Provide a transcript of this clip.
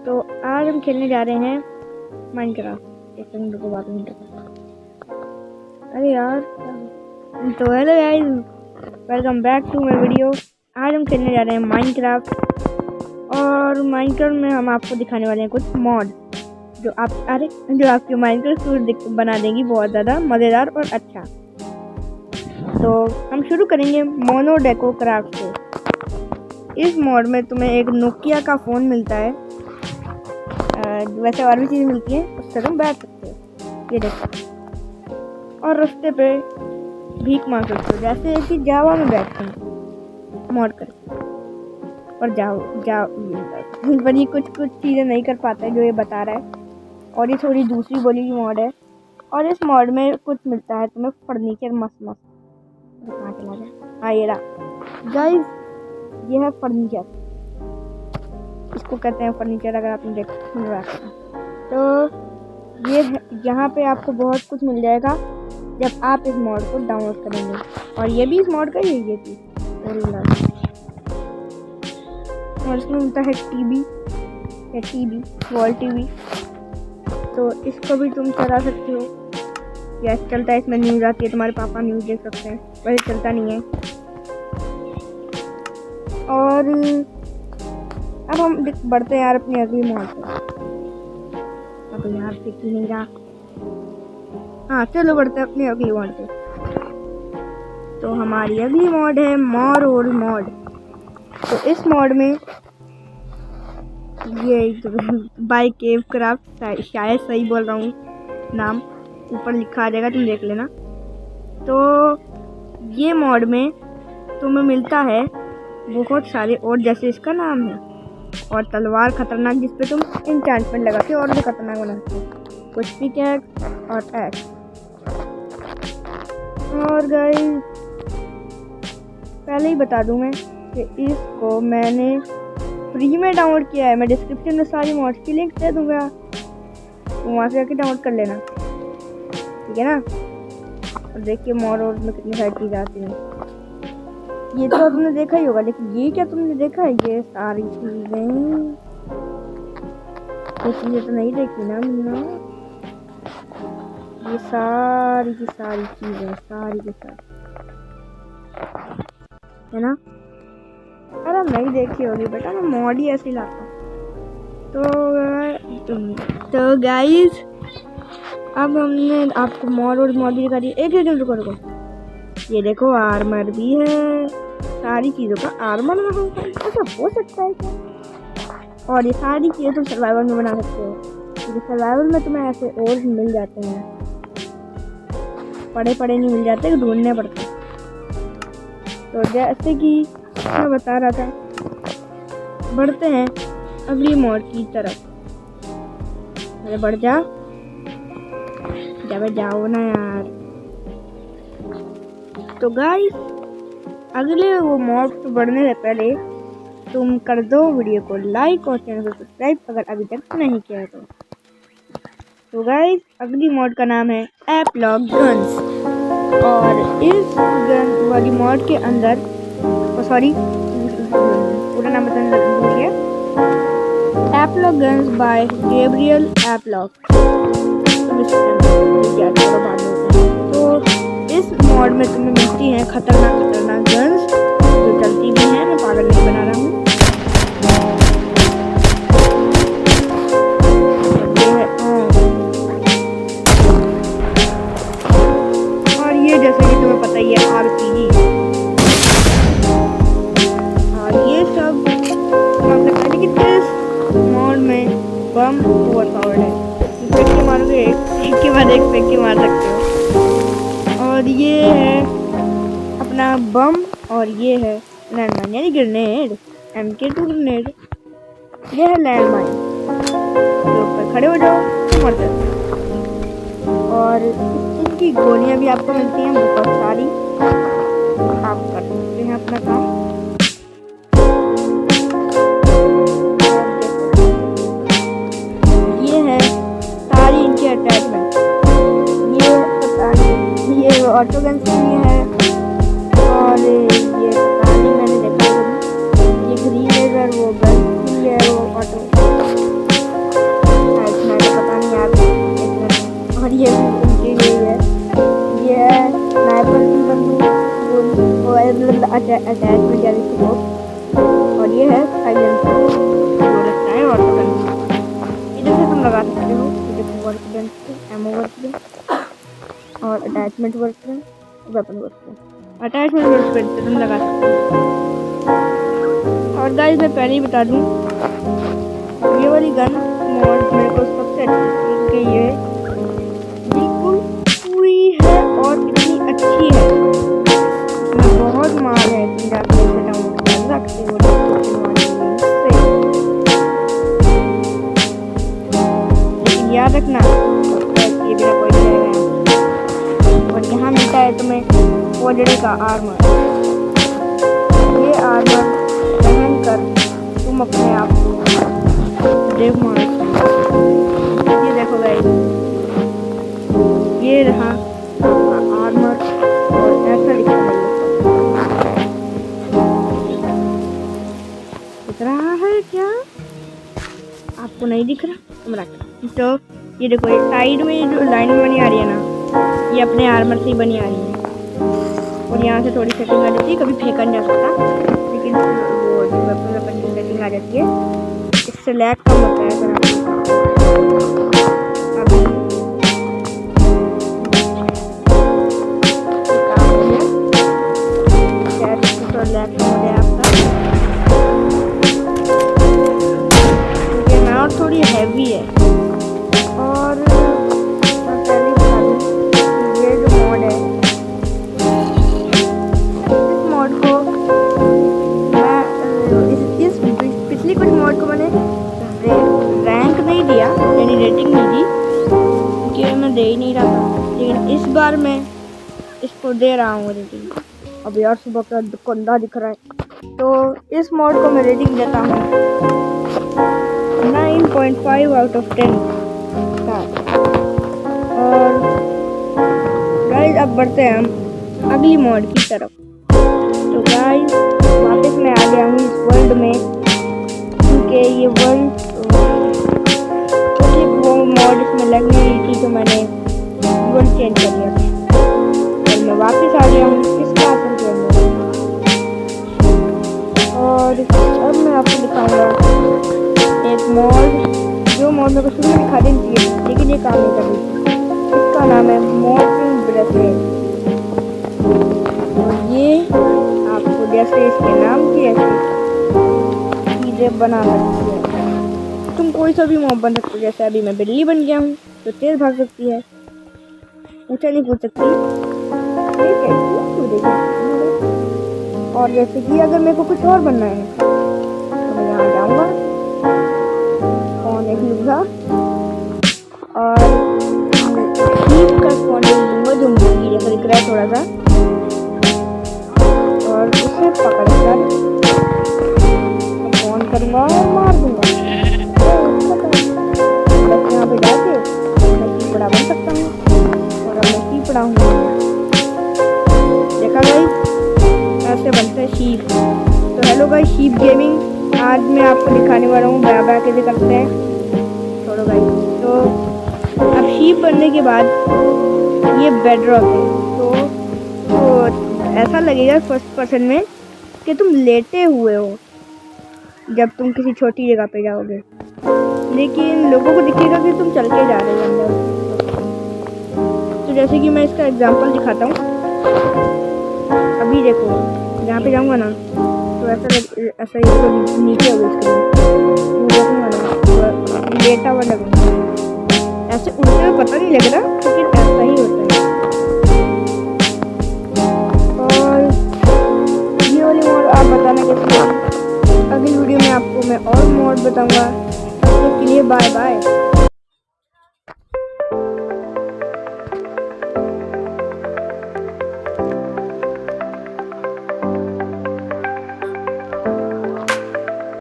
तो आज हम खेलने जा रहे हैं माइनक्राफ्ट। एक मिनट को बात नहीं करता। अरे यार, तो hello guys, welcome back to my video. आज हम खेलने जा रहे हैं माइनक्राफ्ट, और माइनक्राफ्ट में हम आपको दिखाने वाले हैं कुछ मॉड जो आपके माइनक्राफ्ट बना देंगी बहुत ज़्यादा मज़ेदार और अच्छा। तो हम शुरू करेंगे मोनो डेको क्राफ्ट से। इस मॉड में तुम्हें एक नोकिया का फ़ोन मिलता है, वैसे और भी चीज़ें मिलती हैं, उससे तुम बैठ सकते हो, ये देखो। और रास्ते पे भीख मांग सकते हो, जैसे कि जावा में बैठते हैं मॉड करके। और जाओ पर ये कुछ चीज़ें नहीं कर पाता है जो ये बता रहा है, और ये थोड़ी दूसरी बोली की मॉड है। और इस मॉड में कुछ मिलता है तुम्हें फर्नीचर मस्त कहाँ चला गया, हाँ ये रहा गाइस, ये है फर्नीचर। इसको कहते हैं फर्नीचर, अगर आपने देखा तो ये यहाँ पे आपको बहुत कुछ मिल जाएगा जब आप इस मॉड को डाउनलोड करेंगे। और ये भी इस मॉड का ही ये थी। और इसमें मिलता है टीवी वॉल टीवी, तो इसको भी तुम चला सकते हो। या चलता है, इसमें न्यूज़ आती है, तुम्हारे पापा न्यूज़ देख सकते हैं, वैसे चलता नहीं है। और अब हम बढ़ते हैं यार अपनी अगली मॉड पे। अब यार दिख ही नहीं रहा। हाँ चलो बढ़ते हैं अपनी अगली मॉड पे। तो हमारी अगली मॉड है मोर और मॉड। तो इस मॉड में ये बाय केव क्राफ्ट, शायद सही बोल रहा हूँ नाम, ऊपर लिखा आ जाएगा, तुम देख लेना। तो ये मॉड में तुम्हें मिलता है बहुत सारे, और जैसे इसका नाम है, और तलवार खतरनाक जिसपे तुम एन्चेंटमेंट लगा के और भी खतरनाक बना सकते हो, कुछ पिकैक्स और एक्स। और गाइस पहले ही बता दूं मैं कि इसको मैंने फ्री में डाउनलोड किया है। मैं डिस्क्रिप्शन में सारी मॉड्स की लिंक दे दूंगा, तो वहाँ से जाके डाउनलोड कर लेना, ठीक है ना। और देखिए मॉड में कितनी सारी चीज़ें आती हैं। ये तो तुमने देखा ही होगा, लेकिन ये क्या तुमने देखा है? ये सारी चीजें तो नहीं देखी ना मीना। ये सारी की सारी चीजें, सारी की सारी, है ना। अरे नहीं देखी होगी बेटा, मैं मॉड ही ऐसे लाता। तो गाइस अब हमने आपको मॉड और मॉड भी दिखा दी। एक रुको, ये देखो आर्मर भी है, सारी चीज़ों का आर्मर ऐसा हो सकता है क्या? और ये सारी चीज़ें तुम सर्वाइवल में बना सकते हो, क्योंकि सर्वाइवल में तुम्हें ऐसे और मिल जाते हैं, पड़े नहीं मिल जाते, ढूंढने पड़ते। तो जैसे कि मैं बता रहा था, बढ़ते हैं अगली मॉड की तरफ। अरे बढ़ जाओ ना यार। तो गाइस अगले वो मॉड पे बढ़ने से पहले तुम कर दो वीडियो को लाइक और चैनल को सब्सक्राइब अगर अभी तक नहीं किया है तो गाइस अगली मॉड का नाम है एपलॉग गन्स। और इस गन वाली मॉड के अंदर, सॉरी पूरा नाम बताने भूल गया, एपलॉग गन्स बाय गैब्रियल एपलॉग। तो इस मॉड में तुम्हें मिलती हैं खतरनाक गन्स जो चलती भी हैं। मैं पागल नहीं बना रहा हूँ। और ये जैसे कि तुम्हें पता ही है RPG, और ये सब लेकिन इस मॉड में बम ओवर पावर्ड है, फेंक के मारोगे एक के बाद एक फेंक के मार सकते हो। और ये है अपना बम, और ये है लैंडमाइन यानी ग्रेनेड, MK2 ग्रेनेड। ये है लैंडमाइन, ऊपर खड़े हो जाओ तो मर जाते। और इनकी गोलियां भी आपको मिलती हैं बहुत सारी, आप कर सकते हैं अपना काम। ये है सारी इनकी अटैचमेंट, ये ऑटो गन के लिए है, और ये पता नहीं मैंने देखा, ये ग्रीन लेजर वो गन के लिए है, वो ऑटो अटैचमेंट या स्कोप, और ये है साइलेंसर जो लगता है ऑटो गन। इधर से तुम लगा सकते हो। Work bench, MO work bench और attachment work bench, weapon work bench. Attachment work bench से तुम लगा सकते हो। और गाइस मैं पहले ही बता दूं, ये वाली गन मॉड मेरे को सबसे अच्छी लगती है क्योंकि ये बिल्कुल पूरी है और इतनी अच्छी है। इसमें बहुत माल है, तुम जाके इसे डाउनलोड कर सकते हो लेकिन याद रखना ये बिना कोई जाएगा। और यहाँ मिलता है तुम्हें ऑलरेडी का आर्मर। ये आर्मर पहन कर तुम अपने आप को देव मान सकते हो। ये देखो गाइस, ये रहा आर्मर और ऐसा लिखा है। दिख रहा है क्या? आपको नहीं दिख रहा? तो ये देखो, ये साइड में जो लाइन बनी आ रही है ना, ये अपने आर्मर से ही बनी आ रही है। और यहाँ से थोड़ी सेटिंग आ जाती है, कभी फेंका नहीं जा सकता, लेकिन वो जो वेपन की सेटिंग आ जाती है, इससे लैग कम होता है। अभी लैग कम हो गया आपका। ये माउंट थोड़ी हैवी है। और मैं पहले बता दूं, ये जो मॉड है, इस मॉड को मैं इस पिछली कुछ मॉड को मैंने रैंक नहीं दिया, यानी रेटिंग नहीं दी क्योंकि मैं दे ही नहीं रहा था, लेकिन इस बार मैं इसको दे रहा हूँ रेटिंग। अब यार सुबह का कंधा दिख रहा है, तो इस मॉड को मैं रेटिंग देता हूँ 9.5 आउट ऑफ 10 स्टार। और गाइस अब बढ़ते हैं हम अगली मॉड की तरफ। तो गाइस वापस मैं आ गया हूँ इस वर्ल्ड में, क्योंकि ये वर्ल्ड वो मॉड इसमें लग नहीं रही थी, तो मैंने वर्ल्ड चेंज कर दिया था और मैं वापस आ गया हूँ इस क्लास के अंदर। और अब मैं आपको दिखाऊंगा एक मॉड, जो मॉड मेरे को शुरू में दिखा देनी चाहिए लेकिन ये काम नहीं कर रही थी। इसका नाम है मॉर्फिंग ब्रेसलेट। और ये आपको जैसे इसके नाम की ऐसी चीज़ें बना सकती है। तुम कोई सा भी मॉब बन सकते हो, जैसे अभी मैं बिल्ली बन गया हूँ तो तेज भाग सकती है, ऊँचा नहीं कूद सकती, और जैसे कि अगर मेरे को कुछ और बनना है तो मैं यहाँ जाऊँगा, कौन एक लूँगा और शीप का कौन लूँगा जो मुर्गी जैसा दिख रहा है थोड़ा सा, और उसे पकड़ कर कौन करूँगा और मार दूँगा। बस यहाँ पे जाके मैं कीपड़ा बन सकता हूँ, और अब मैं कीपड़ा हूँ। देखा गाइस, ऐसे बनते हैं शीप। तो हेलो गाइस, शीप गेमिंग, आज मैं आपको दिखाने वाला हूँ बैबा कैसे करते हैं। छोड़ो गाइस, तो अब शीप बनने के बाद ये बेडरॉक है, तो ऐसा लगेगा फर्स्ट पर्सन में कि तुम लेटे हुए हो जब तुम किसी छोटी जगह पे जाओगे, लेकिन लोगों को दिखेगा कि तुम चल के जा रहे हो अंदर। तो जैसे कि मैं इसका एग्जांपल दिखाता हूँ। अभी देखो, जहाँ पे जाऊँगा ना तो ऐसा ही तो नीचे होगा, देखूँगा ना तो लेटा हुआ लगूंगा। ऐसे उड़ते हुए पता नहीं लग रहा, लेकिन ऐसा ही होता है।